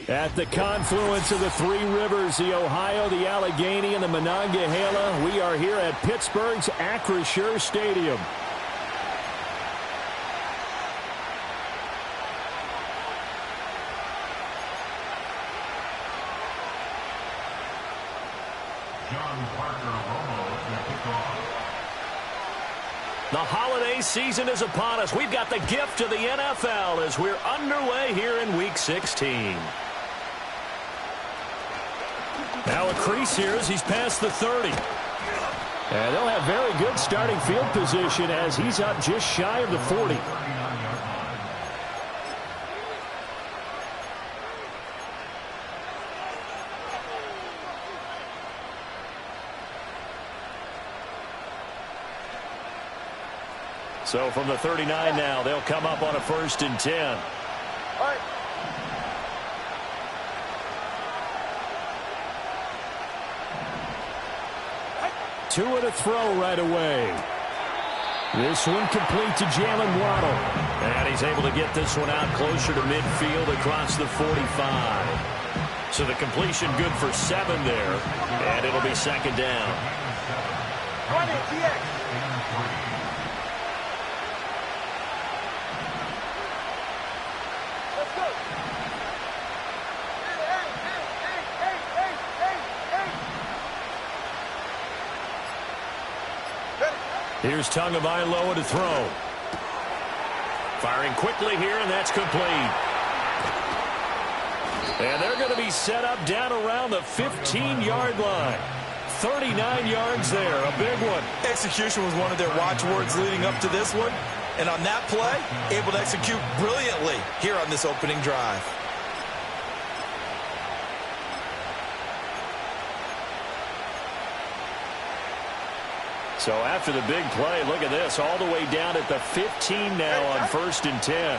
At the confluence of the three rivers, the Ohio, the Allegheny, and the Monongahela, we are here at Pittsburgh's Acrisure Stadium. The holiday season is upon us. We've got the gift of the NFL as we're underway here in Week 16. Now a crease here as he's past the 30. And they'll have very good starting field position as he's up just shy of the 40. So from the 39 now, they'll come up on a 1st and 10. All right. Two and a throw right away. This one complete to Jalen Waddle. And he's able to get this one out closer to midfield across the 45. So the completion good for 7 there. And it'll be 2nd down. Here's Tagovailoa to throw. Firing quickly here, and that's complete. And they're going to be set up down around the 15-yard line. 39 yards there, a big one. Execution was one of their watchwords leading up to this one. And on that play, able to execute brilliantly here on this opening drive. So after the big play, look at this, all the way down at the 15 now on 1st and 10.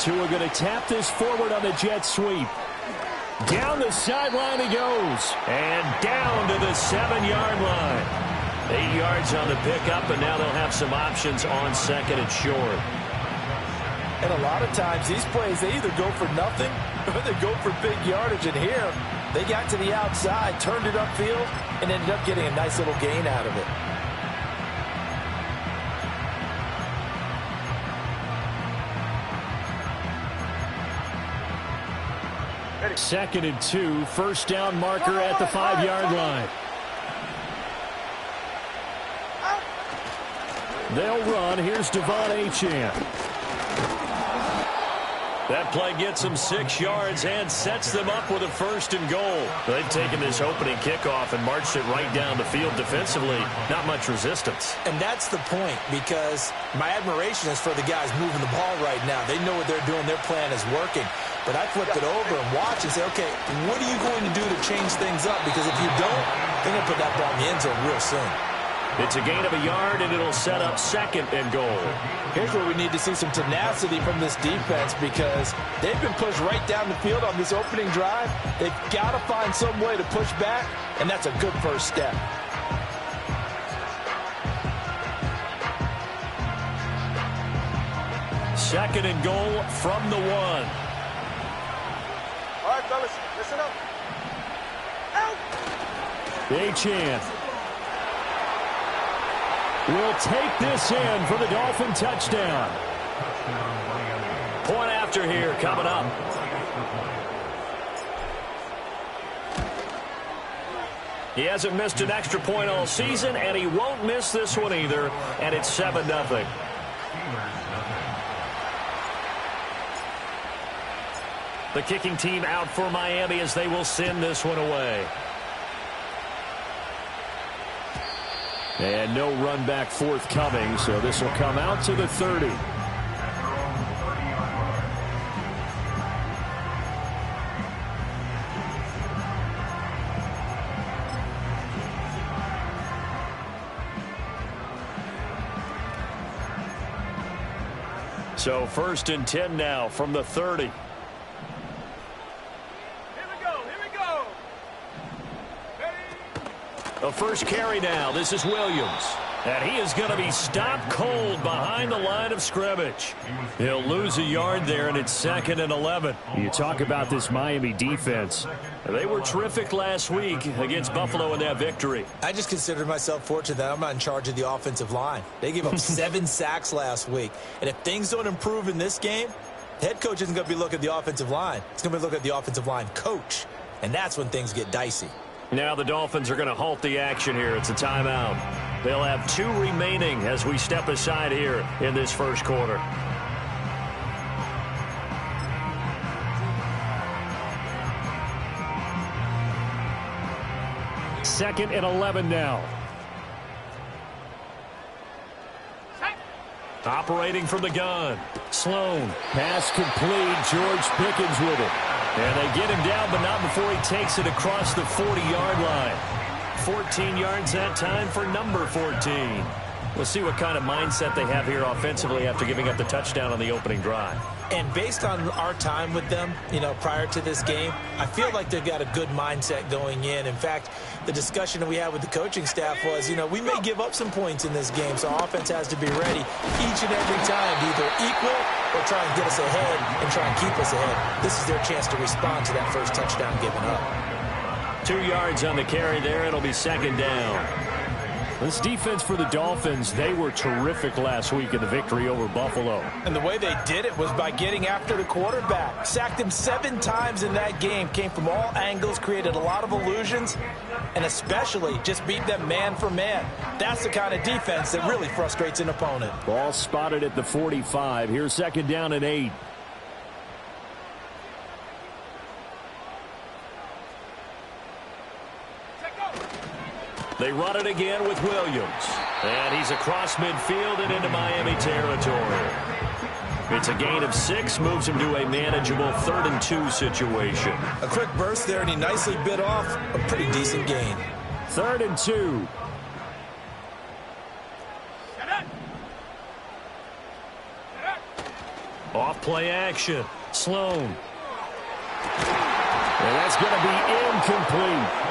Tua going to tap this forward on the jet sweep. Down the sideline he goes. And down to the 7-yard line. 8 yards on the pickup, and now they'll have some options on 2nd and short. And a lot of times these plays, they either go for nothing or they go for big yardage. And here, they got to the outside, turned it upfield, and ended up getting a nice little gain out of it. Ready. 2nd and 2, 1st down marker at the 5-yard line. They'll run. Here's Devon Achane. That play gets them 6 yards and sets them up with a 1st and goal. They've taken this opening kickoff and marched it right down the field defensively. Not much resistance. And that's the point, because my admiration is for the guys moving the ball right now. They know what they're doing. Their plan is working. But I flipped it over and watched and say, okay, what are you going to do to change things up? Because if you don't, they're going to put that ball in the end zone real soon. It's a gain of a yard, and it'll set up 2nd and goal. Here's where we need to see some tenacity from this defense, because they've been pushed right down the field on this opening drive. They've got to find some way to push back, and that's a good first step. Second and goal from the 1. All right, fellas, listen up. Achane will take this in for the Dolphin touchdown. Point after here coming up. He hasn't missed an extra point all season, and he won't miss this one either, and it's 7-0. The kicking team out for Miami as they will send this one away. And no run back forthcoming, so this will come out to the 30. So 1st and 10 now from the 30. Here we go. The first carry now. This is Williams. And he is going to be stopped cold behind the line of scrimmage. He'll lose a yard there, and it's 2nd and 11. You talk about this Miami defense. They were terrific last week against Buffalo in that victory. I just consider myself fortunate that I'm not in charge of the offensive line. They gave up 7 sacks last week. And if things don't improve in this game, the head coach isn't going to be looking at the offensive line. He's going to be looking at the offensive line coach. And that's when things get dicey. Now the Dolphins are going to halt the action here. It's a timeout. They'll have 2 remaining as we step aside here in this first quarter. Second and 11 now. Operating from the gun. Sloan. Pass complete. George Pickens with it. And they get him down, but not before he takes it across the 40-yard line. 14 yards that time for number 14. We'll see what kind of mindset they have here offensively after giving up the touchdown on the opening drive. And based on our time with them, prior to this game, I feel like they've got a good mindset going in. In fact, the discussion that we had with the coaching staff was, we may give up some points in this game, so offense has to be ready each and every time to either equal or try and get us ahead and try and keep us ahead. This is their chance to respond to that first touchdown given up. 2 yards on the carry there. It'll be 2nd down. This defense for the Dolphins, they were terrific last week in the victory over Buffalo. And the way they did it was by getting after the quarterback. Sacked him 7 times in that game. Came from all angles, created a lot of illusions, and especially just beat them man for man. That's the kind of defense that really frustrates an opponent. Ball spotted at the 45. Here's 2nd down and 8. They run it again with Williams. And he's across midfield and into Miami territory. It's a gain of 6, moves him to a manageable 3rd and 2 situation. A quick burst there, and he nicely bit off a pretty decent gain. 3rd and 2. Off play action. Sloan. And that's going to be incomplete.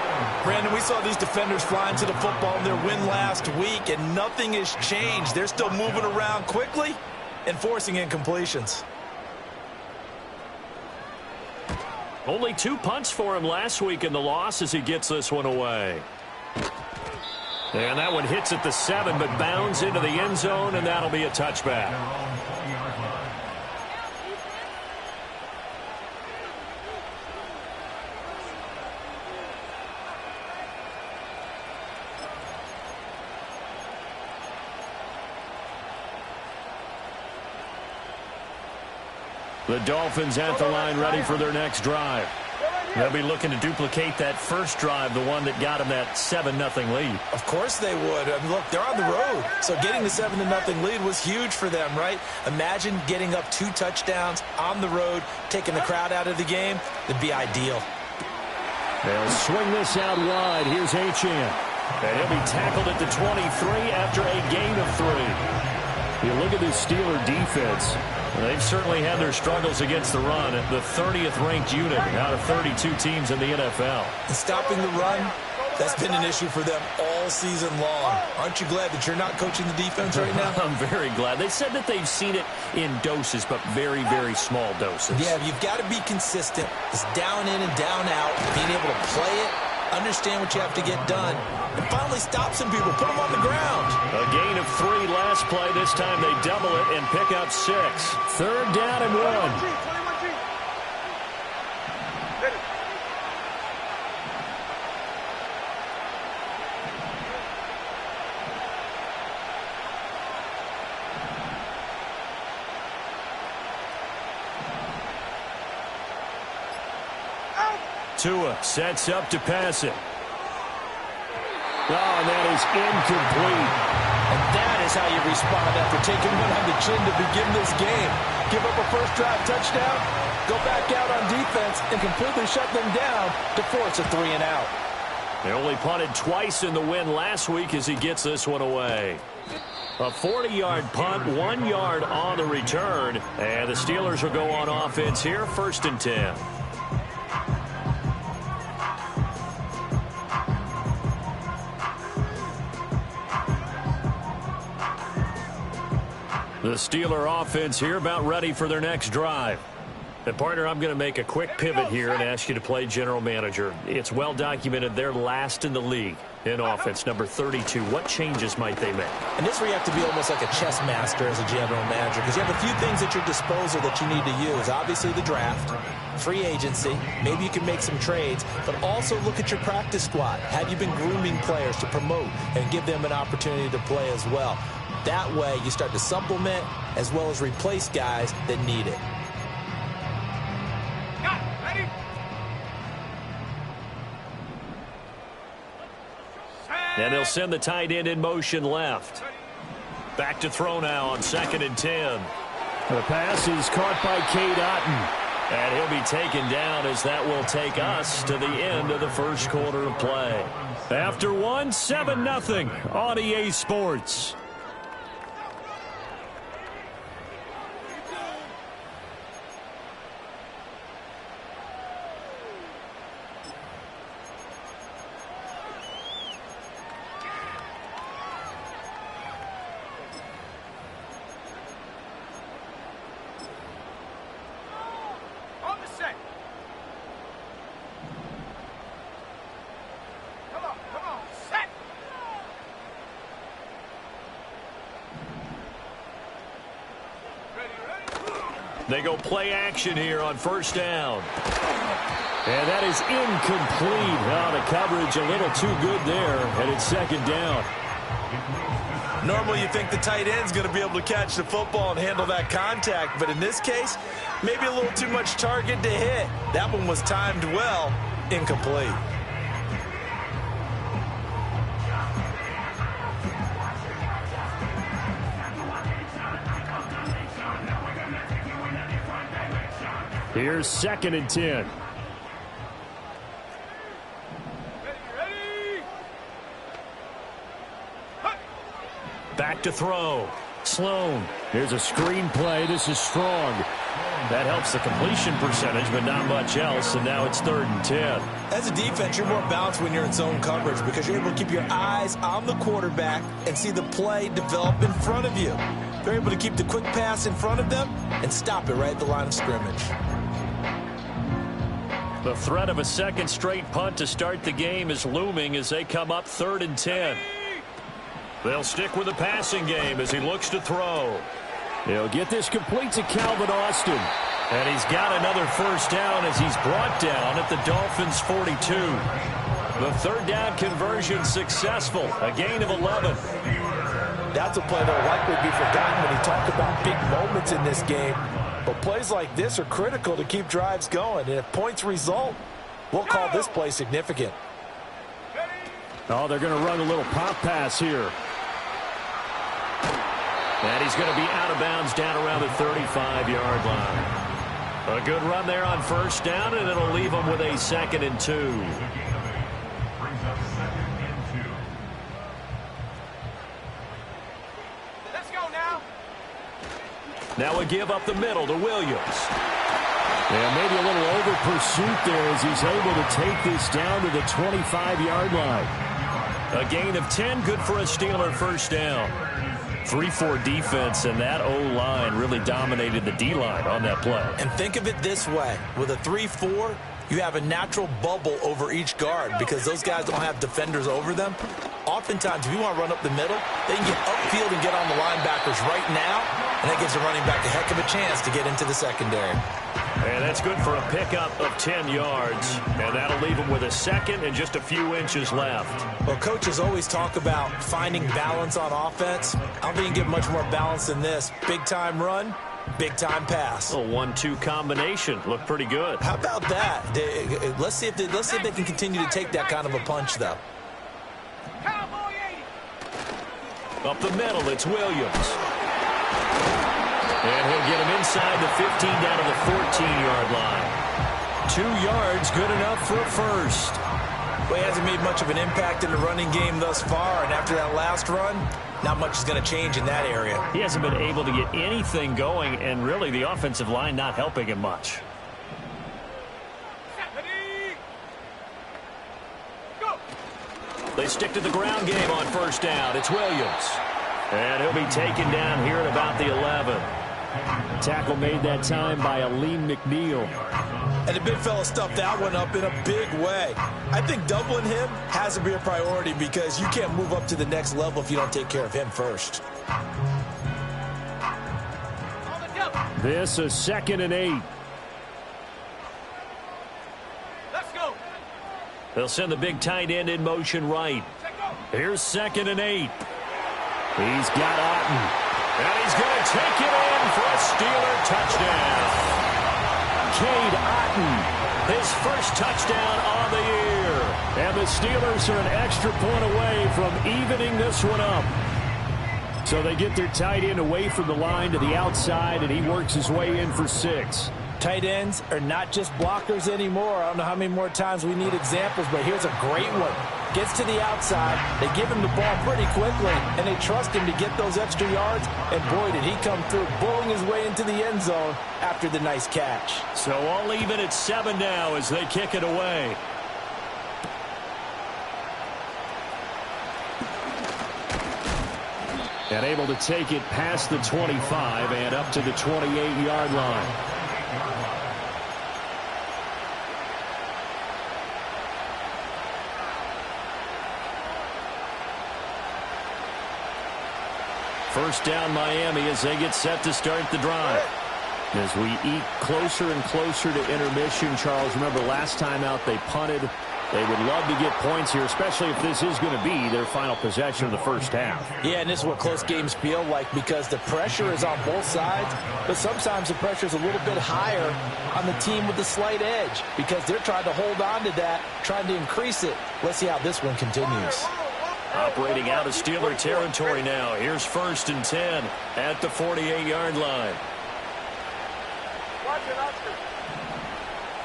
Brandon, we saw these defenders flying to the football in their win last week, and nothing has changed. They're still moving around quickly and forcing incompletions. Only 2 punts for him last week in the loss as he gets this one away. And that one hits at the 7, but bounds into the end zone, and that'll be a touchback. The Dolphins at the line ready for their next drive. They'll be looking to duplicate that first drive, the one that got them that 7-0 lead. Of course they would. I mean, look, they're on the road. So getting the 7-0 lead was huge for them, right? Imagine getting up 2 touchdowns on the road, taking the crowd out of the game. That'd be ideal. They'll swing this out wide. Here's Achane. And he'll be tackled at the 23 after a gain of 3. You look at this Steeler defense. They've certainly had their struggles against the run. The 30th ranked unit out of 32 teams in the NFL. And stopping the run, that's been an issue for them all season long. Aren't you glad that you're not coaching the defense right now? I'm very glad. They said that they've seen it in doses, but very, very small doses. Yeah, you've got to be consistent. It's down in and down out, being able to play it, understand what you have to get done, and finally stop some people, put them on the ground. A gain of 3 last play. This time they double it and pick up 6. 3rd down and 1. Tua sets up to pass it. Oh, and that is incomplete. And that is how you respond after taking one on the chin to begin this game. Give up a first drive touchdown, go back out on defense, and completely shut them down to force a 3-and-out. They only punted twice in the win last week as he gets this one away. A 40-yard punt, 1 yard on the return. And the Steelers will go on offense here, 1st and 10. The Steeler offense here about ready for their next drive. And partner, I'm going to make a quick pivot here and ask you to play general manager. It's well documented they're last in the league in offense, number 32. What changes might they make? And this is where you have to be almost like a chess master as a general manager, because you have a few things at your disposal that you need to use. Obviously the draft, free agency, maybe you can make some trades, but also look at your practice squad. Have you been grooming players to promote and give them an opportunity to play as well? That way you start to supplement as well as replace guys that need it. And they'll send the tight end in motion left. Back to throw now on 2nd and 10. The pass is caught by Cade Otton. And he'll be taken down as that will take us to the end of the first quarter of play. After one, 7-0 on EA Sports. They go play action here on 1st down. And that is incomplete. Oh, the coverage a little too good there, and it's 2nd down. Normally you think the tight end's going to be able to catch the football and handle that contact, but in this case, maybe a little too much target to hit. That one was timed well, incomplete. Here's 2nd and 10. Back to throw. Sloan. Here's a screen play. This is strong. That helps the completion percentage, but not much else, and now it's 3rd and 10. As a defense, you're more balanced when you're in zone coverage because you're able to keep your eyes on the quarterback and see the play develop in front of you. They're able to keep the quick pass in front of them and stop it right at the line of scrimmage. The threat of a 2nd straight punt to start the game is looming as they come up 3rd and 10. They'll stick with the passing game as he looks to throw. He'll get this complete to Calvin Austin. And he's got another 1st down as he's brought down at the Dolphins' 42. The 3rd down conversion successful. A gain of 11. That's a play that will likely be forgotten when you talk about big moments in this game. But plays like this are critical to keep drives going. And if points result, we'll call this play significant. Oh, they're going to run a little pop pass here. And he's going to be out of bounds down around the 35-yard line. A good run there on 1st down, and it'll leave them with a 2nd and 2. Let's go now. Now a give up the middle to Williams. And maybe a little over pursuit there as he's able to take this down to the 25-yard line. A gain of 10, good for a Steeler 1st down. 3-4 defense, and that O-line really dominated the D-line on that play. And think of it this way. With a 3-4, you have a natural bubble over each guard because those guys don't have defenders over them. Oftentimes, if you want to run up the middle, they can get upfield and get on the linebackers right now, and that gives the running back a heck of a chance to get into the secondary. And that's good for a pickup of 10 yards. And that'll leave him with a 2nd and just a few inches left. Well, coaches always talk about finding balance on offense. I don't think you can get much more balance than this. Big-time run, Big-time pass. A 1-2 combination. Looked pretty good. How about that? Let's see if they can continue to take that kind of a punch, though. Up the middle, it's Williams. And he'll get him inside the 15 down to the 14-yard line. 2 yards, good enough for a first. Well, he hasn't made much of an impact in the running game thus far, and after that last run, not much is going to change in that area. He hasn't been able to get anything going, and really the offensive line not helping him much. They stick to the ground game on first down. It's Williams. And he'll be taken down here at about the 11. Tackle made that time by Aleem McNeil. And the big fella stuffed that one up in a big way. I think doubling him has to be a priority because you can't move up to the next level if you don't take care of him first. This is 2nd and 8. Let's go. They'll send the big tight end in motion right. Here's 2nd and 8. He's got Otten. And he's going to take it in for a Steeler touchdown. Cade Otten, his first touchdown on the year. And the Steelers are an extra point away from evening this one up. So they get their tight end away from the line to the outside, and he works his way in for 6. Tight ends are not just blockers anymore. I don't know how many more times we need examples, but here's a great one. Gets to the outside, they give him the ball pretty quickly, and they trust him to get those extra yards, and boy, did he come through, bulling his way into the end zone after the nice catch. So all even at 7 now as they kick it away. And able to take it past the 25 and up to the 28-yard line. First down Miami as they get set to start the drive. As we eat closer and closer to intermission, Charles, remember last time out they punted. They would love to get points here, especially if this is going to be their final possession of the first half. Yeah, and this is what close games feel like because the pressure is on both sides, but sometimes the pressure is a little bit higher on the team with the slight edge because they're trying to hold on to that, trying to increase it. Let's see how this one continues. Operating out of Steeler territory now. Here's 1st and 10 at the 48-yard line.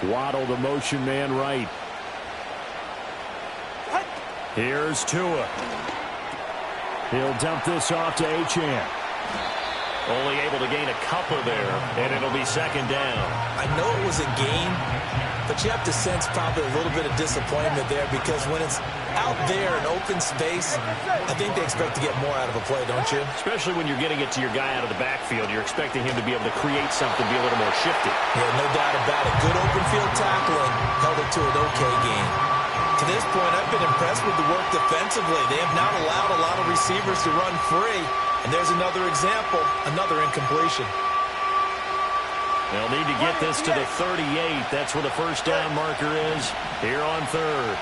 Waddle, the motion man right. Here's Tua. He'll dump this off to Achane. Only able to gain a couple there, and it'll be 2nd down. I know it was a gain, but you have to sense probably a little bit of disappointment there because when it's out there in open space, I think they expect to get more out of a play, don't you? Especially when you're getting it to your guy out of the backfield. You're expecting him to be able to create something, be a little more shifty. Yeah, no doubt about it. Good open field tackling held it to an okay game. To this point, I've been impressed with the work defensively. They have not allowed a lot of receivers to run free. And there's another example, another incompletion. They'll need to get this to the 38. That's where the first down marker is here on 3rd.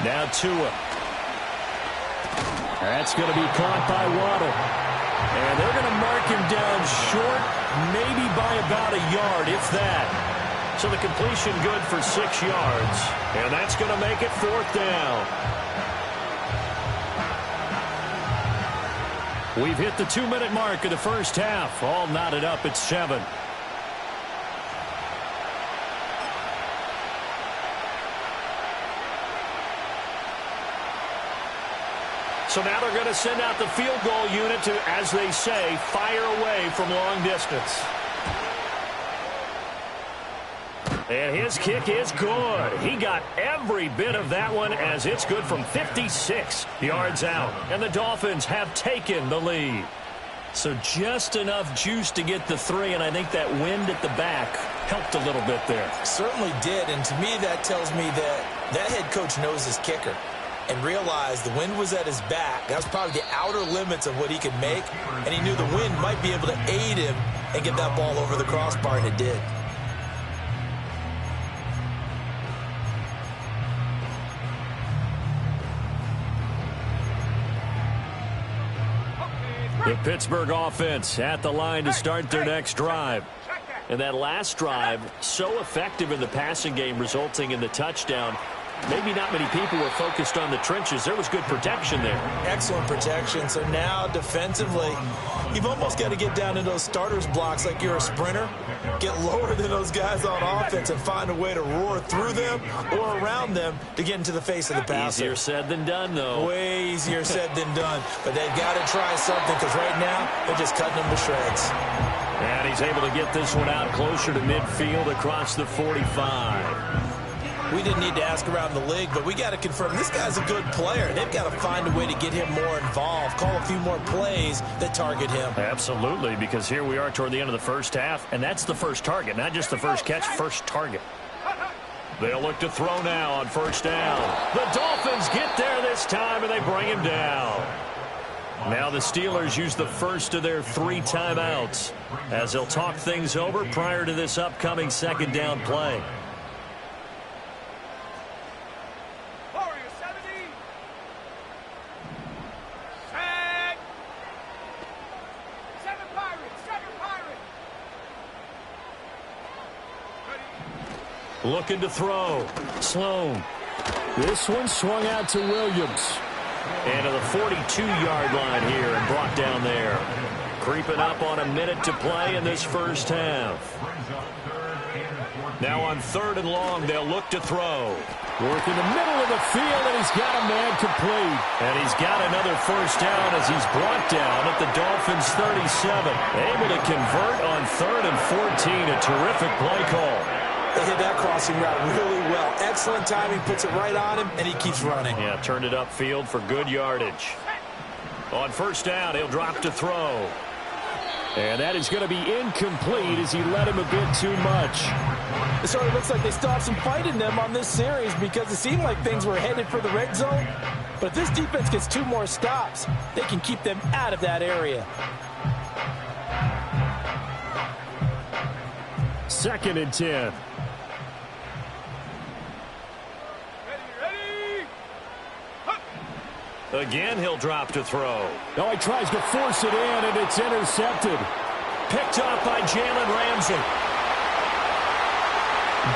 Now Tua. That's going to be caught by Waddle. And they're going to mark him down short, maybe by about a yard, if that. So the completion good for 6 yards. And that's going to make it 4th down. We've hit the 2-minute mark of the first half. All knotted up at 7. So now they're going to send out the field goal unit to, as they say, fire away from long distance. And his kick is good. He got every bit of that one as it's good from 56 yards out. And the Dolphins have taken the lead. So just enough juice to get the 3, and I think that wind at the back helped a little bit there. Certainly did, and to me that tells me that head coach knows his kicker and realized the wind was at his back. That was probably the outer limits of what he could make, and he knew the wind might be able to aid him and get that ball over the crossbar, and it did. The Pittsburgh offense at the line to start their next drive. And that last drive, so effective in the passing game, resulting in the touchdown. Maybe not many people were focused on the trenches. There was good protection there. Excellent protection. So now defensively, you've almost got to get down in those starters blocks like you're a sprinter. Get lower than those guys on offense and find a way to roar through them or around them to get into the face of the passer. Easier said than done, though. Way easier said than done. But they've got to try something because right now they're just cutting them to shreds. And he's able to get this one out closer to midfield across the 45. We didn't need to ask around the league, but we got to confirm this guy's a good player. They've got to find a way to get him more involved, call a few more plays that target him. Absolutely, because here we are toward the end of the first half, and that's the first target, not just the first catch, first target. They'll look to throw now on first down. The Dolphins get there this time, and they bring him down. Now the Steelers use the first of their 3 timeouts as they'll talk things over prior to this upcoming second down play. Looking to throw. Sloan. This one swung out to Williams. And to the 42-yard line here and brought down there. Creeping up on a minute to play in this first half. Now on 3rd and long, they'll look to throw. Work in the middle of the field, and he's got a man complete. And he's got another first down as he's brought down at the Dolphins' 37. Able to convert on 3rd and 14. A terrific play call. They hit that crossing route really well. Excellent timing, puts it right on him, and he keeps running. Yeah, turned it upfield for good yardage. On first down, he'll drop to throw. And that is going to be incomplete as he led him a bit too much. It sort of looks like they still have some fight in them on this series because it seemed like things were headed for the red zone. But if this defense gets 2 more stops, they can keep them out of that area. 2nd and 10. Again, he'll drop to throw. Oh, he tries to force it in, and it's intercepted. Picked off by Jalen Ramsey.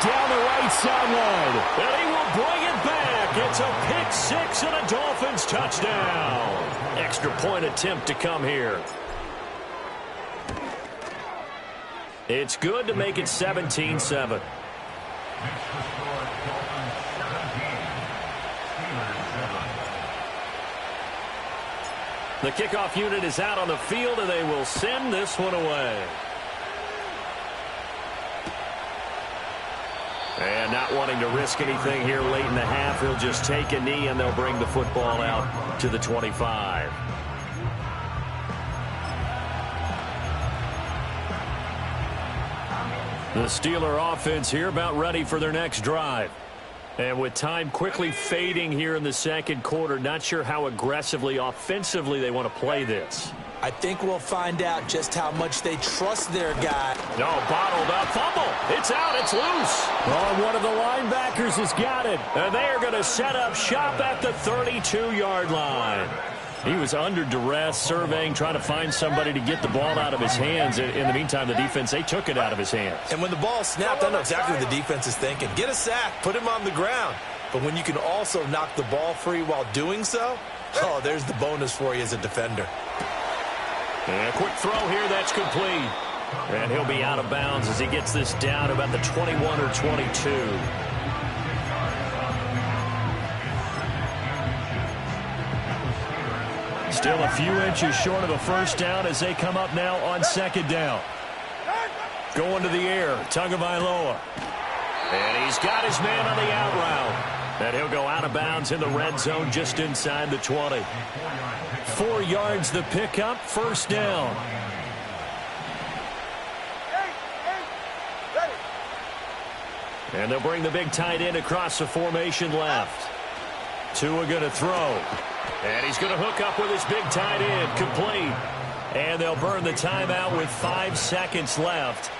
Down the right sideline. And he will bring it back. It's a pick 6 and a Dolphins touchdown. Extra point attempt to come here. It's good to make it 17-7. The kickoff unit is out on the field, and they will send this one away. And not wanting to risk anything here late in the half, he'll just take a knee, and they'll bring the football out to the 25. The Steeler offense here about ready for their next drive. And with time quickly fading here in the second quarter, not sure how aggressively, offensively they want to play this. I think we'll find out just how much they trust their guy. No, bottled up, fumble. It's out, it's loose. Oh, one of the linebackers has got it. And they are going to set up shop at the 32-yard line. He was under duress, surveying, trying to find somebody to get the ball out of his hands. In the meantime, the defense, they took it out of his hands. And when the ball snapped, I know exactly what the defense is thinking. Get a sack, put him on the ground. But when you can also knock the ball free while doing so, oh, there's the bonus for you as a defender. And a quick throw here, that's complete. And he'll be out of bounds as he gets this down about the 21 or 22. Still a few inches short of a first down as they come up now on second down. Going to the air, Tagovailoa. And he's got his man on the out route. And he'll go out of bounds in the red zone just inside the 20. 4 yards the pickup, first down. And they'll bring the big tight end across the formation left. Tua going to throw. And he's going to hook up with his big tight end, complete. And they'll burn the timeout with 5 seconds left.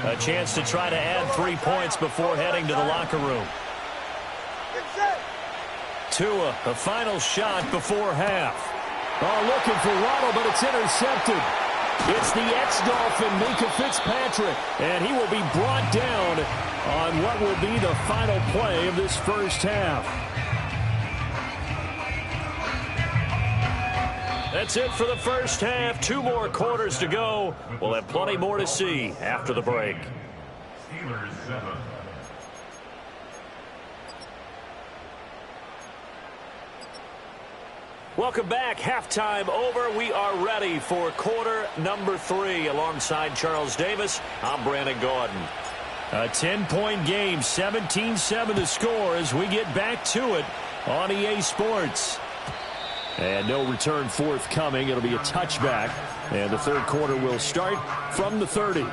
A chance to try to add 3 points before heading to the locker room. Tua, a final shot before half. Oh, looking for Waddle, but it's intercepted. It's the ex-Dolphin, Minka Fitzpatrick, and he will be brought down on what will be the final play of this first half. That's it for the first half. 2 more quarters to go. We'll have plenty more to see after the break. Steelers 7. Welcome back. Halftime over. We are ready for quarter number 3. Alongside Charles Davis, I'm Brandon Gordon. A 10-point game, 17-7 to score as we get back to it on EA Sports. And no return forthcoming. It'll be a touchback. And the third quarter will start from the 30.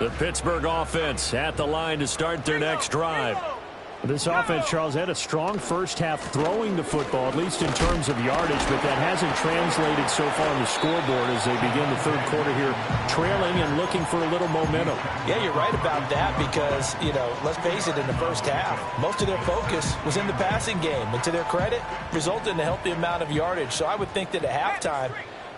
The Pittsburgh offense at the line to start their next drive. This offense, Charles, had a strong first half throwing the football, at least in terms of yardage, but that hasn't translated so far on the scoreboard as they begin the third quarter here, trailing and looking for a little momentum. Yeah, you're right about that because, let's face it, in the first half, most of their focus was in the passing game. And to their credit, resulted in a healthy amount of yardage. So I would think that at halftime,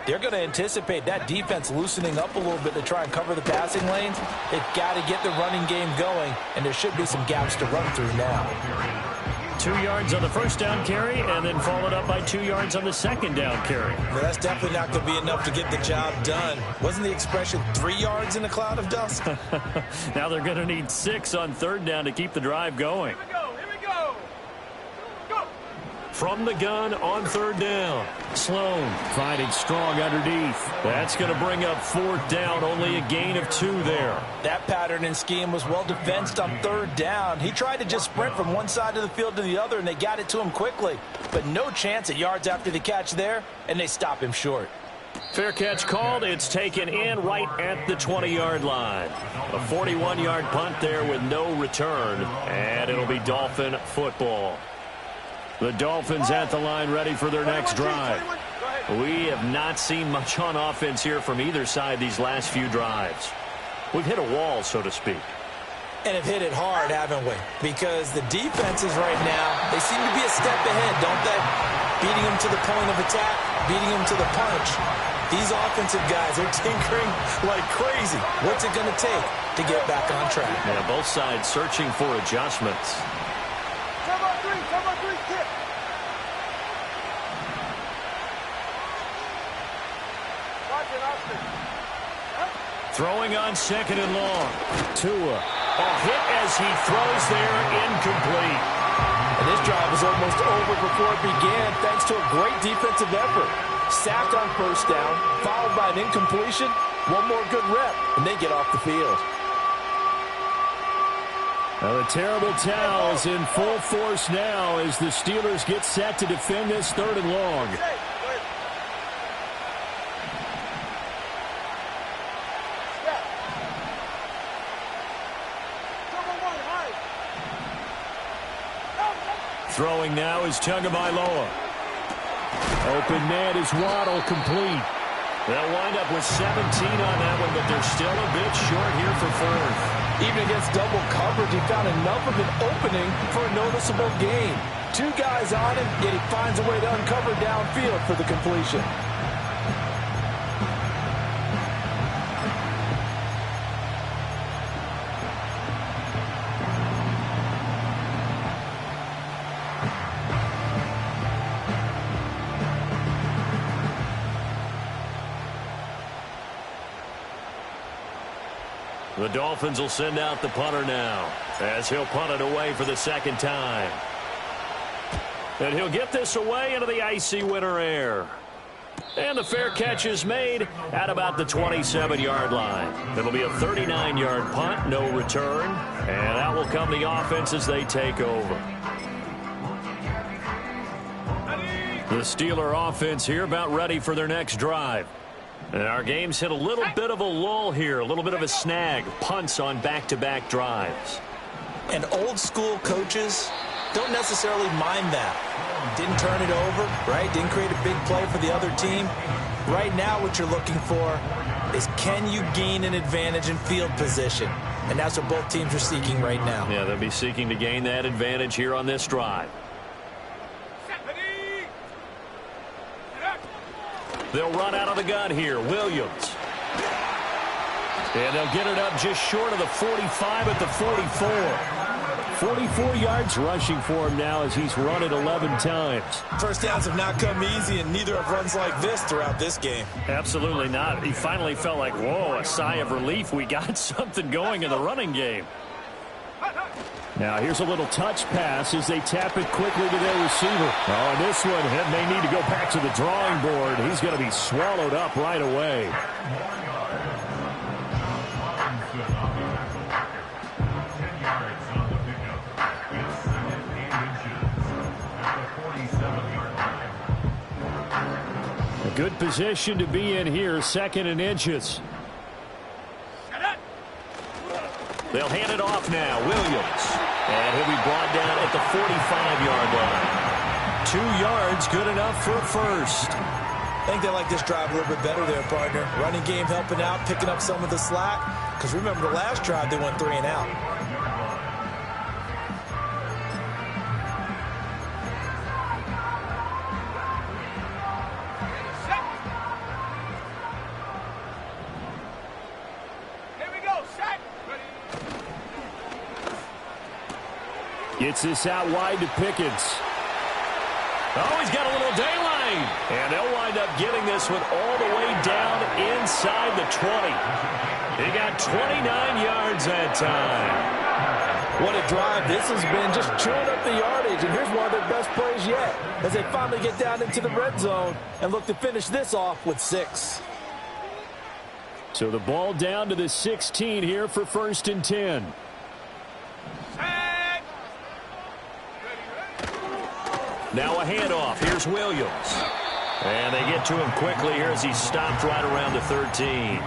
they're going to anticipate that defense loosening up a little bit to try and cover the passing lanes. They've got to get the running game going, and there should be some gaps to run through now. 2 yards on the first down carry, and then followed up by 2 yards on the second down carry. Well, that's definitely not going to be enough to get the job done. Wasn't the expression 3 yards in a cloud of dust? Now they're going to need 6 on third down to keep the drive going. From the gun on third down. Sloan fighting strong underneath. That's going to bring up fourth down. Only a gain of 2 there. That pattern and scheme was well defensed on third down. He tried to just sprint from one side of the field to the other, and they got it to him quickly. But no chance at yards after the catch there, and they stop him short. Fair catch called. It's taken in right at the 20-yard line. A 41-yard punt there with no return, and it'll be Dolphin football. The Dolphins at the line ready for their next drive. We have not seen much on offense here from either side these last few drives. We've hit a wall, so to speak. And have hit it hard, haven't we? Because the defenses right now, they seem to be a step ahead, don't they? Beating them to the point of attack, beating them to the punch. These offensive guys are tinkering like crazy. What's it going to take to get back on track? Yeah, both sides searching for adjustments. Throwing on second and long. Tua. A hit as he throws there, incomplete. And this drive was almost over before it began thanks to a great defensive effort. Sacked on first down, followed by an incompletion. One more good rep, and they get off the field. Now the terrible towels in full force now as the Steelers get set to defend this third and long. Throwing now is Tagovailoa. Open man is Waddle, complete. They'll wind up with 17 on that one, but they're still a bit short here for fourth. Even against double coverage, he found enough of an opening for a noticeable gain. 2 guys on him, yet he finds a way to uncover downfield for the completion. The Dolphins will send out the punter now as he'll punt it away for the second time. And he'll get this away into the icy winter air. And the fair catch is made at about the 27-yard line. It'll be a 39-yard punt, no return. And that will come the offense as they take over. The Steeler offense here about ready for their next drive. And our game's hit a little bit of a lull here, a little bit of a snag. Punts on back-to-back drives. And old-school coaches don't necessarily mind that. Didn't turn it over, right? Didn't create a big play for the other team. Right now what you're looking for is can you gain an advantage in field position? And that's what both teams are seeking right now. Yeah, they'll be seeking to gain that advantage here on this drive. They'll run out of the gun here. Williams. And they'll get it up just short of the 45 at the 44. 44 yards rushing for him now as he's run it 11 times. First downs have not come easy, and neither have runs like this throughout this game. Absolutely not. He finally felt like, whoa, a sigh of relief. We got something going in the running game. Now here's a little touch pass as they tap it quickly to their receiver. Oh, and this one may need to go back to the drawing board. He's going to be swallowed up right away. A good position to be in here, 2nd and inches. They'll hand it off now. Williams. And he'll be brought down at the 45-yard line. 2 yards, good enough for a first. I think they like this drive a little bit better there, partner. Running game helping out, picking up some of the slack. Because remember the last drive, they went 3 and out. Gets this out wide to Pickens. Oh, he's got a little daylight. And they'll wind up getting this one all the way down inside the 20. He got 29 yards that time. What a drive this has been, just chewing up the yardage. And here's one of their best plays yet as they finally get down into the red zone and look to finish this off with 6. So the ball down to the 16 here for 1st and 10. Now a handoff. Here's Williams. And they get to him quickly here as he stopped right around the 13.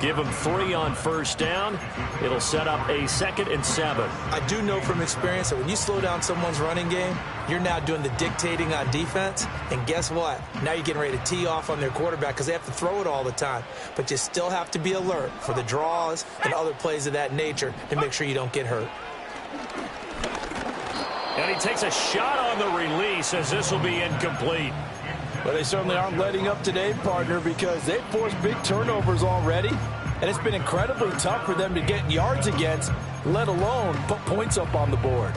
Give him 3 on 1st down. It'll set up a 2nd and 7. I do know from experience that when you slow down someone's running game, you're now doing the dictating on defense. And guess what? Now you're getting ready to tee off on their quarterback because they have to throw it all the time. But you still have to be alert for the draws and other plays of that nature to make sure you don't get hurt. And he takes a shot on the release as this will be incomplete. Well, they certainly aren't letting up today, partner, because they've forced big turnovers already. And it's been incredibly tough for them to get yards against, let alone put points up on the board.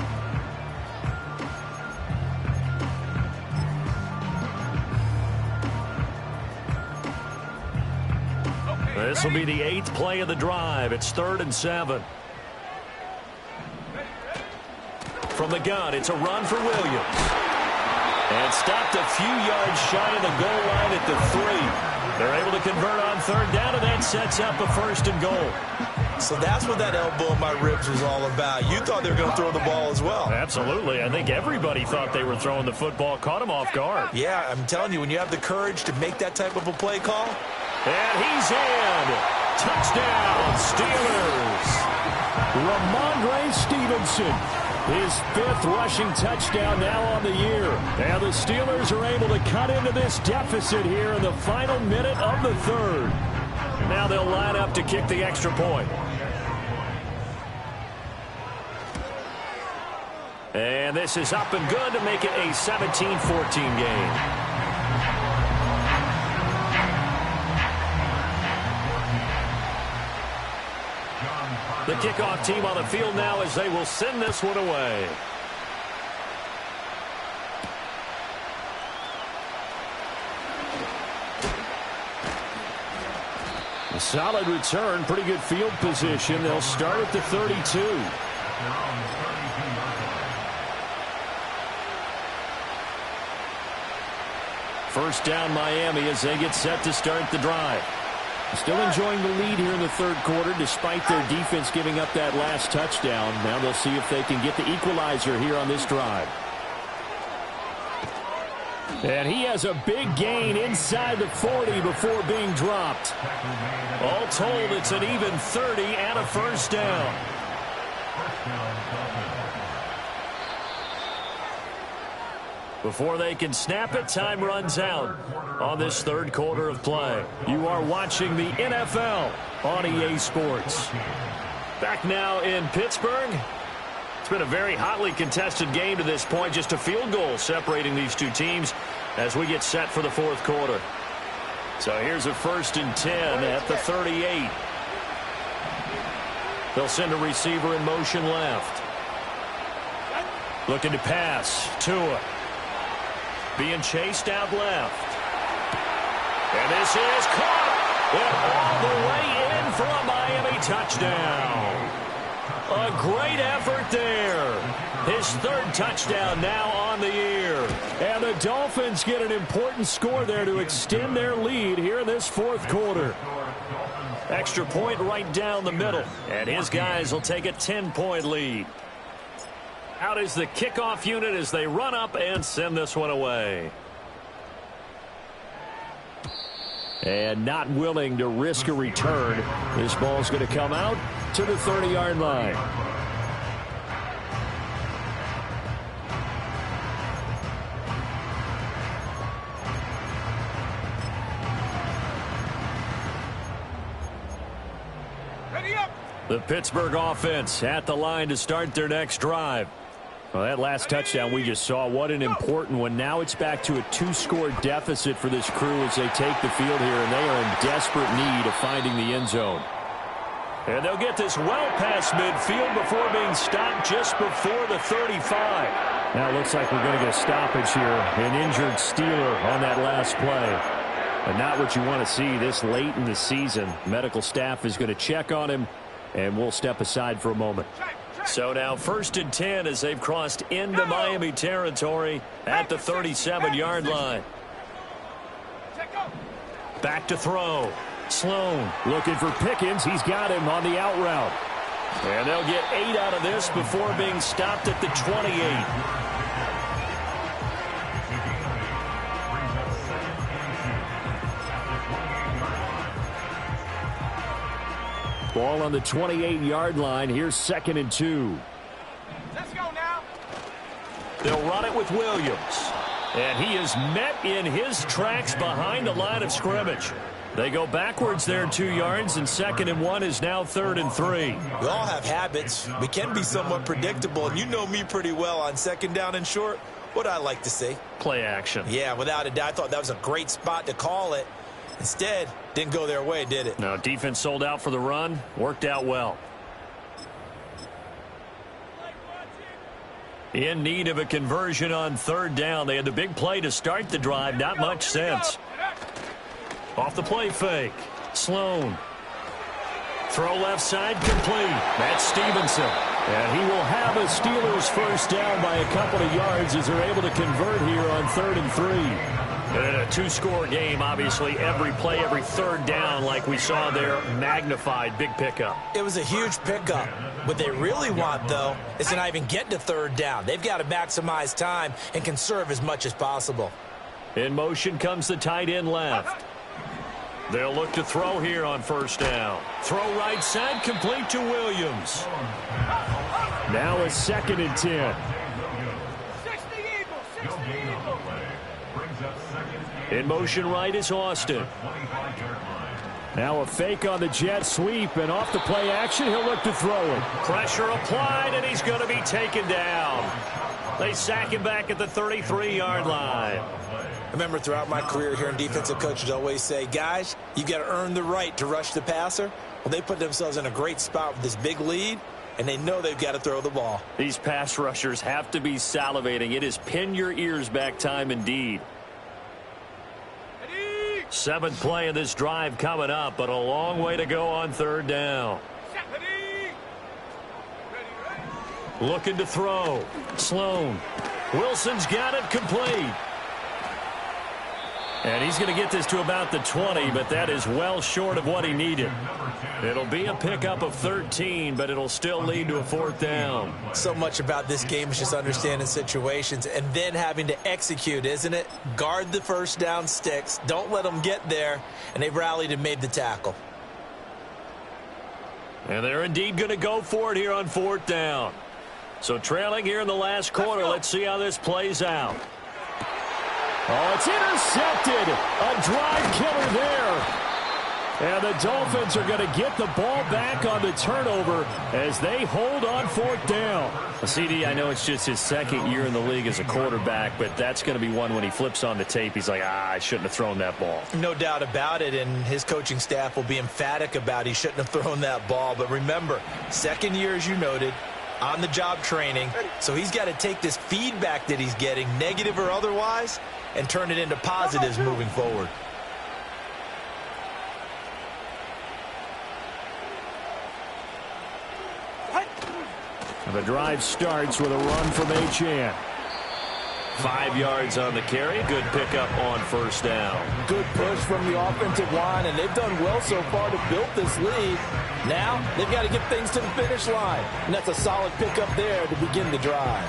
This will be the 8th play of the drive. It's 3rd and 7. From the gun, it's a run for Williams. And stopped a few yards shy of the goal line at the 3. They're able to convert on 3rd down, and that sets up a 1st and goal. So that's what that elbow in my ribs was all about. You thought they were going to throw the ball as well. Absolutely. I think everybody thought they were throwing the football, caught him off guard. Yeah, I'm telling you, when you have the courage to make that type of a play call. And he's in. Touchdown, Steelers. Ramondre Stevenson. His 5th rushing touchdown now on the year. And the Steelers are able to cut into this deficit here in the final minute of the 3rd. Now they'll line up to kick the extra point. And this is up and good to make it a 17-14 game. The kickoff team on the field now as they will send this one away. A solid return, pretty good field position. They'll start at the 32. First down Miami as they get set to start the drive. Still enjoying the lead here in the 3rd quarter despite their defense giving up that last touchdown. Now they'll see if they can get the equalizer here on this drive. And he has a big gain inside the 40 before being dropped. All told, it's an even 30 and a 1st down. Before they can snap it, time runs out on this third quarter of play. You are watching the NFL on EA Sports. Back now in Pittsburgh. It's been a very hotly contested game to this point. Just a field goal separating these two teams as we get set for the fourth quarter. So here's a 1st and 10 at the 38. They'll send a receiver in motion left. Looking to pass. Tua. Being chased out left. And this is caught. And all the way in for a Miami touchdown. A great effort there. His 3rd touchdown now on the year. And the Dolphins get an important score there to extend their lead here in this 4th quarter. Extra point right down the middle. And his guys will take a 10-point lead. Out is the kickoff unit as they run up and send this one away. And not willing to risk a return. This ball's going to come out to the 30-yard line. Ready up. The Pittsburgh offense at the line to start their next drive. Well, that last touchdown we just saw, what an important one. Now it's back to a 2-score deficit for this crew as they take the field here, and they are in desperate need of finding the end zone. And they'll get this well past midfield before being stopped just before the 35. Now it looks like we're going to get a stoppage here. An injured Steeler on that last play. But not what you want to see this late in the season. Medical staff is going to check on him, and we'll step aside for a moment. So now 1st and 10 as they've crossed into Miami territory at the 37-yard line. Back to throw. Sloan looking for Pickens. He's got him on the out route. And they'll get 8 out of this before being stopped at the 28. Ball on the 28-yard line. Here's 2nd and 2. Let's go now. They'll run it with Williams. And he is met in his tracks behind the line of scrimmage. They go backwards there 2 yards, and 2nd and 1 is now 3rd and 3. We all have habits. We can be somewhat predictable, and you know me pretty well on 2nd down and short. What I like to see. Play action. Yeah, without a doubt. I thought that was a great spot to call it. Instead, didn't go their way, did it? No, defense sold out for the run. Worked out well. In need of a conversion on 3rd down. They had the big play to start the drive. Not much sense. Off the play fake. Sloan. Throw left side complete. That's Stevenson. And he will have a Steelers 1st down by a couple of yards as they're able to convert here on 3rd and 3. And in a 2-score game, obviously, every play, every 3rd down, like we saw there, magnified. Big pickup. It was a huge pickup. What they really want, though, is to not even get to 3rd down. They've got to maximize time and conserve as much as possible. In motion comes the tight end left. They'll look to throw here on 1st down. Throw right side, complete to Williams. Now a 2nd and 10. In motion right is Austin. Now a fake on the jet sweep, and off the play action, he'll look to throw it. Pressure applied, and he's going to be taken down. They sack him back at the 33-yard line. I remember throughout my career hearing defensive coaches always say, guys, you got to earn the right to rush the passer. Well, they put themselves in a great spot with this big lead, and they know they've got to throw the ball. These pass rushers have to be salivating. It is pin your ears back time indeed. 7th play of this drive coming up, but a long way to go on 3rd down. Looking to throw. Sloan. Wilson's got it complete. And he's going to get this to about the 20, but that is well short of what he needed. It'll be a pickup of 13, but it'll still lead to a 4th down. So much about this game is just understanding situations and then having to execute, isn't it? Guard the 1st down sticks. Don't let them get there. And they've rallied and made the tackle. And they're indeed going to go for it here on 4th down. So trailing here in the last quarter, let's see how this plays out. Oh, it's intercepted. A drive killer there. And the Dolphins are going to get the ball back on the turnover as they hold on fourth down. CD, I know it's just his second year in the league as a quarterback, but that's going to be one when he flips on the tape, he's like, I shouldn't have thrown that ball. No doubt about it, and his coaching staff will be emphatic about he shouldn't have thrown that ball. But remember, second year, as you noted, on-the-job training, so he's got to take this feedback that he's getting, negative or otherwise, and turn it into positives moving forward. The drive starts with a run from Achane. 5 yards on the carry. Good pickup on first down. Good push from the offensive line, and they've done well so far to build this lead. Now they've got to get things to the finish line, and that's a solid pickup there to begin the drive.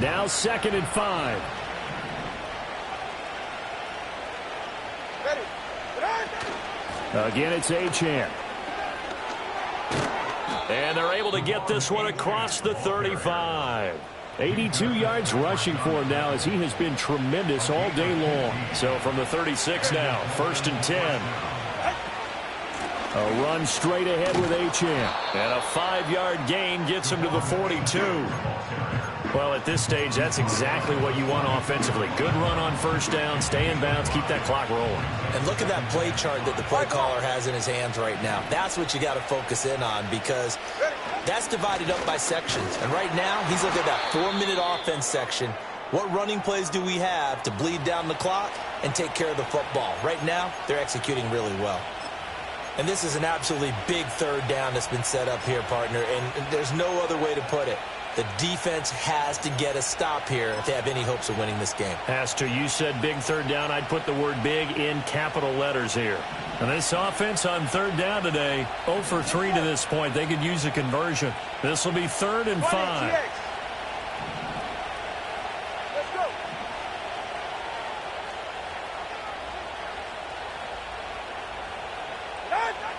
Now 2nd and 5. Again, it's Achane. And they're able to get this one across the 35. 82 yards rushing for him now as he has been tremendous all day long. So from the 36 now, 1st and 10. A run straight ahead with Achane. And a 5-yard gain gets him to the 42. Well, at this stage, that's exactly what you want offensively. Good run on first down, stay in bounds, keep that clock rolling. And look at that play chart that the play caller has in his hands right now. That's what you got to focus in on, because that's divided up by sections. And right now, he's looking at that 4-minute offense section. What running plays do we have to bleed down the clock and take care of the football? Right now, they're executing really well. And this is an absolutely big third down that's been set up here, partner, and there's no other way to put it. The defense has to get a stop here if they have any hopes of winning this game. Has to. You said big third down. I'd put the word big in capital letters here. And this offense on third down today, 0 for 3 to this point. They could use a conversion. This will be 3rd and 5. Let's go.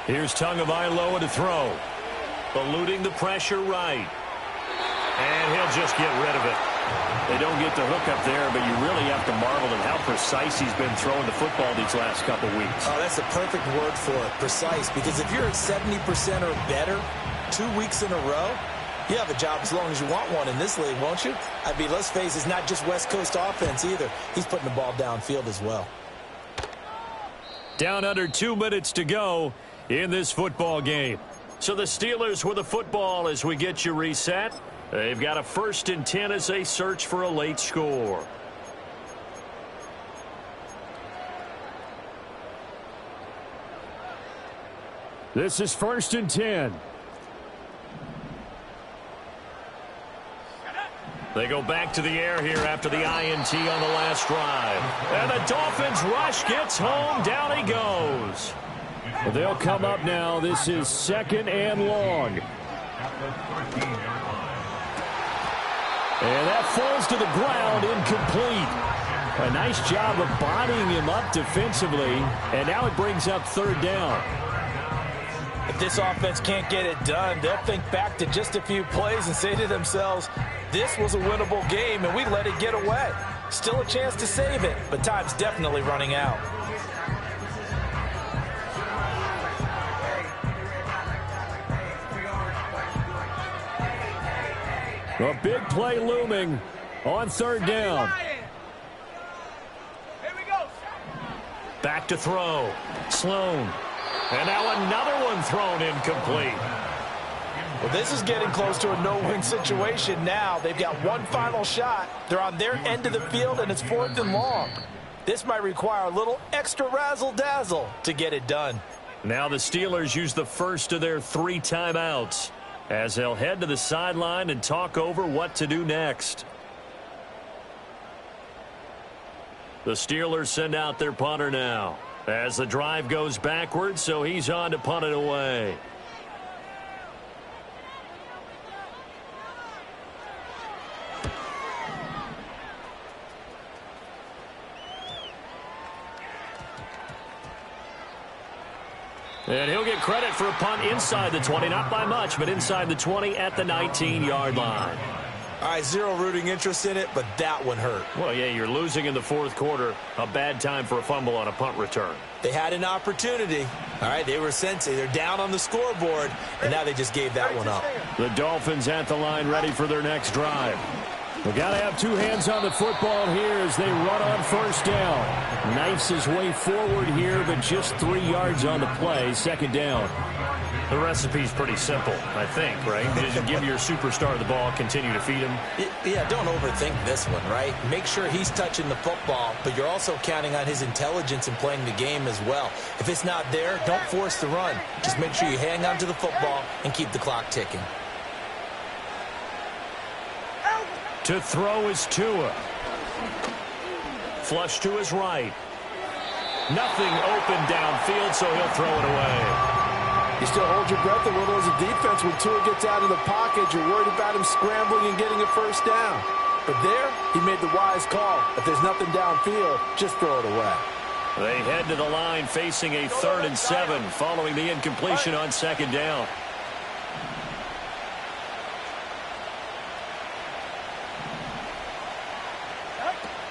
Here's Tagovailoa to throw. Eluding the pressure right. And he'll just get rid of it. They don't get the hook up there, but you really have to marvel at how precise he's been throwing the football these last couple weeks. Oh, that's a perfect word for it, precise, because if you're at 70% or better 2 weeks in a row, you have a job as long as you want one in this league, won't you? I mean, let's face it, it's not just West Coast offense either. He's putting the ball downfield as well. Down under 2 minutes to go in this football game. So the Steelers with the football as we get you reset. They've got a 1st and 10 as they search for a late score. This is 1st and 10. They go back to the air here after the INT on the last drive. And the Dolphins rush gets home. Down he goes. They'll come up now. This is 2nd and long. And that falls to the ground, incomplete. A nice job of bodying him up defensively. And now it brings up 3rd down. If this offense can't get it done, they'll think back to just a few plays and say to themselves, this was a winnable game and we let it get away. Still a chance to save it, but time's definitely running out. A big play looming on 3rd down. Here we go. Back to throw. Sloan. And now another one thrown incomplete. Well, this is getting close to a no-win situation now. They've got one final shot. They're on their end of the field, and it's 4th and long. This might require a little extra razzle-dazzle to get it done. Now the Steelers use the first of their 3 timeouts as they'll head to the sideline and talk over what to do next. The Steelers send out their punter now as the drive goes backwards, so he's on to punt it away. And he'll get credit for a punt inside the 20, not by much, but inside the 20 at the 19-yard line. All right, zero rooting interest in it, but that one hurt. Well, yeah, you're losing in the fourth quarter. A bad time for a fumble on a punt return. They had an opportunity. All right, they were sensing. They're down on the scoreboard, and now they just gave that one up. The Dolphins at the line ready for their next drive. We've got to have two hands on the football here as they run on first down. Knifes his way forward here, but just 3 yards on the play. Second down. The recipe's pretty simple, I think, right? Just give your superstar the ball, continue to feed him. Yeah, don't overthink this one, right? Make sure he's touching the football, but you're also counting on his intelligence in playing the game as well. If it's not there, don't force the run. Just make sure you hang on to the football and keep the clock ticking. To throw is Tua. Flush to his right. Nothing open downfield, so he'll throw it away. You still hold your breath a little as a defense when Tua gets out of the pocket. You're worried about him scrambling and getting a first down. But there, he made the wise call. If there's nothing downfield, just throw it away. They head to the line facing a 3rd and 7 following the incompletion on second down.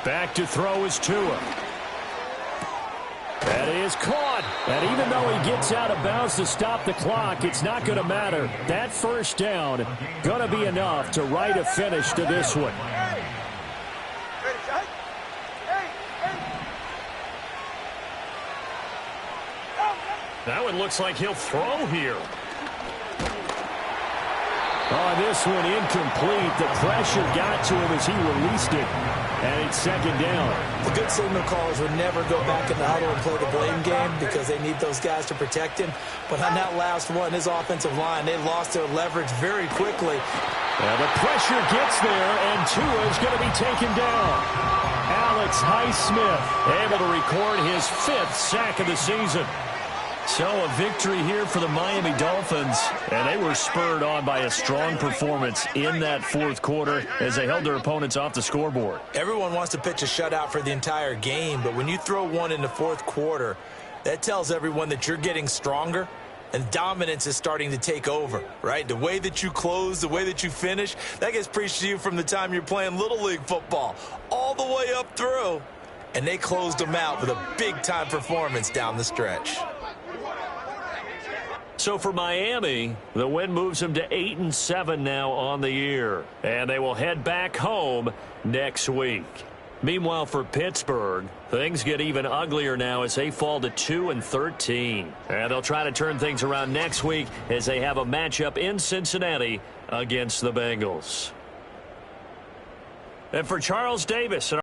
Back to throw is Tua. That is caught. And even though he gets out of bounds to stop the clock, it's not going to matter. That first down going to be enough to write a finish to this one. That one looks like he'll throw here. Oh, this one incomplete. The pressure got to him as he released it. And it's second down. The good signal callers would never go back in the huddle and play the blame game because they need those guys to protect him. But on that last one, his offensive line, they lost their leverage very quickly. And the pressure gets there, and Tua is going to be taken down. Alex Highsmith able to record his 5th sack of the season. So a victory here for the Miami Dolphins, and they were spurred on by a strong performance in that fourth quarter as they held their opponents off the scoreboard. Everyone wants to pitch a shutout for the entire game, but when you throw one in the fourth quarter, that tells everyone that you're getting stronger and dominance is starting to take over, right? The way that you close, the way that you finish, that gets preached to you from the time you're playing Little League football all the way up through, and they closed them out with a big-time performance down the stretch. So for Miami, the win moves them to 8-7 now on the year. And they will head back home next week. Meanwhile, for Pittsburgh, things get even uglier now as they fall to 2-13. And they'll try to turn things around next week as they have a matchup in Cincinnati against the Bengals. And for Charles Davis.